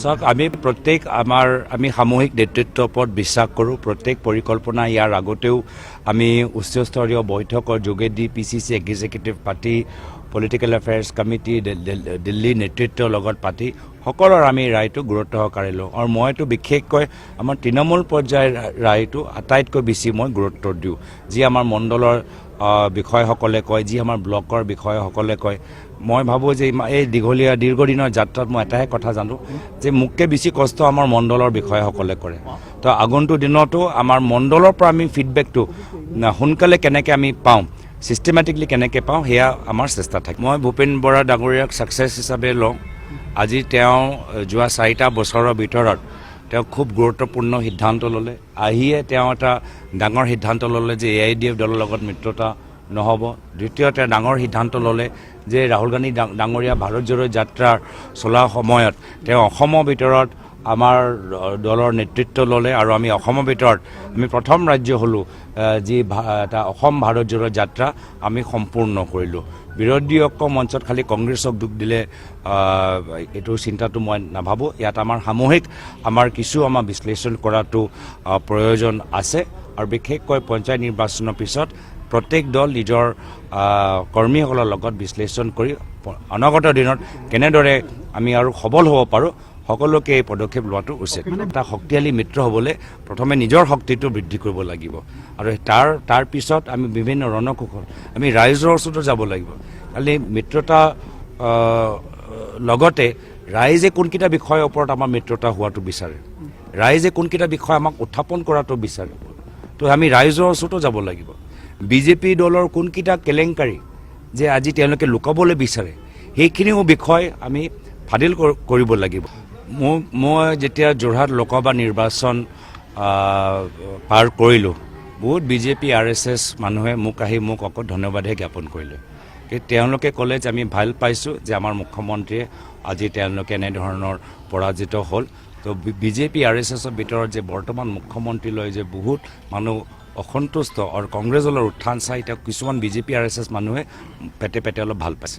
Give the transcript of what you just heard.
চাওক আমি প্ৰত্যেক আমি সামূহিক নেতৃত্বৰ ওপৰত বিশ্বাস কৰোঁ প্ৰত্যেক পৰিকল্পনা ইয়াৰ আগতেও আমি উচ্চস্তৰীয় বৈঠকৰ যোগেদি PCC executive party political affairs committee Delhi নেতৃত্বৰ লগত পাতি সকলৰ আমি ৰায়টো গুৰুত্ব সহকাৰে লওঁ আৰু মইতো বিশেষকৈ আমাৰ তৃণমূল পৰ্যায়ৰ ৰায়টো আটাইতকৈ বেছি মই গুৰুত্ব দিওঁ যি আমাৰ মণ্ডলৰ বিষয়সকলে কয় যি আমাৰ ব্লকৰ বিষয়সকলে কয় মই ভাবোঁ যে এই দীৰ্ঘদিনৰ যাত্ৰাত মই এটাহে কথা জানো যে মোতকৈ বেছি কষ্ট আমাৰ মণ্ডলৰ বিষয়সকলে কৰে তো আগন্তুক দিনতো আমাৰ মণ্ডলৰ পৰা আমি ফিডবেকটো সোনকালে কেনেকৈ আমি পাওঁ চিষ্টেমেটিকলি কেনেকৈ পাওঁ সেয়া আমাৰ চেষ্টা থাকে মই ভূপেন বৰা ডাঙৰীয়াক ছাকচেছ হিচাপে লওঁ আজি তেওঁ যোৱা 4টা বছৰৰ ভিতৰত তেওঁ খুব গুৰুত্বপূৰ্ণ সিদ্ধান্ত ল'লে আহিয়ে তেওঁ এটা ডাঙৰ সিদ্ধান্ত ল'লে যে AIDF দলৰ লগত মিত্ৰতা নহ'ব দ্বিতীয়তে ডাঙৰ সিদ্ধান্ত ল'লে যে ৰাহুল গান্ধী ডাঙৰীয়া ভাৰত জোড়ো যাত্ৰাৰ চলা সময়ত তেওঁ অসমৰ ভিতৰত আমাৰ দলৰ নেতৃত্ব ল'লে আৰু আমি অসমৰ ভিতৰত আমি প্ৰথম ৰাজ্য হ'লোঁ যি এটা অসম ভাৰত জোড়ো যাত্ৰা আমি সম্পূৰ্ণ কৰিলোঁ বিৰোধী ঐক্য মঞ্চত খালি কংগ্ৰেছক দুখ দিলে এইটো চিন্তাটো মই নাভাবোঁ ইয়াত আমাৰ সামূহিক আমাৰ বিশ্লেষণ কৰাটো প্ৰয়োজন আছে আৰু বিশেষকৈ পঞ্চায়ত নিৰ্বাচনৰ পিছত প্ৰত্যেক দল নিজৰ কৰ্মীসকলৰ লগত বিশ্লেষণ কৰি অনাগত দিনত কেনেদৰে আমি আৰু সবল হ'ব পাৰোঁ সকলোকে এই পদক্ষেপ লোৱাটো উচিত এটা শক্তিশালী মিত্ৰ হ'বলৈ প্ৰথমে নিজৰ শক্তিটো বৃদ্ধি কৰিব লাগিব আৰু তাৰ পিছত আমি বিভিন্ন ৰণকৌশল আমি ৰাইজৰ ওচৰতো যাব লাগিব খালি মিত্ৰতা লগতে ৰাইজে কোনকেইটা বিষয়ৰ ওপৰত আমাৰ মিত্ৰতা হোৱাটো বিচাৰে ৰাইজে কোনকেইটা বিষয় আমাক উত্থাপন কৰাটো বিচাৰে তো আমি ৰাইজৰ ওচৰতো যাব লাগিব বিজেপি দলৰ কোনকেইটা কেলেংকাৰী যে আজি তেওঁলোকে লুকাবলৈ বিচাৰে সেইখিনিও বিষয় আমি ফাদিল কৰিব লাগিব মই যেতিয়া যোৰহাট লোকসভা নিৰ্বাচন পাৰ কৰিলোঁ বহুত বিজেপি RSS মানুহে মোক অকল ধন্যবাদহে জ্ঞাপন কৰিলে তেওঁলোকে ক'লে যে আমি ভাল পাইছোঁ যে আমাৰ মুখ্যমন্ত্ৰীয়ে আজি তেওঁলোকে এনেধৰণৰ পৰাজিত হ'ল তো বিজেপি RSSৰ ভিতৰত যে বৰ্তমান মুখ্যমন্ত্ৰীলৈ যে বহুত মানুহ অসন্তুষ্ট আৰু কংগ্ৰেছ দলৰ উত্থান চাই তেওঁ কিছুমান বিজেপি RSS মানুহে পেটে অলপ ভাল পাইছে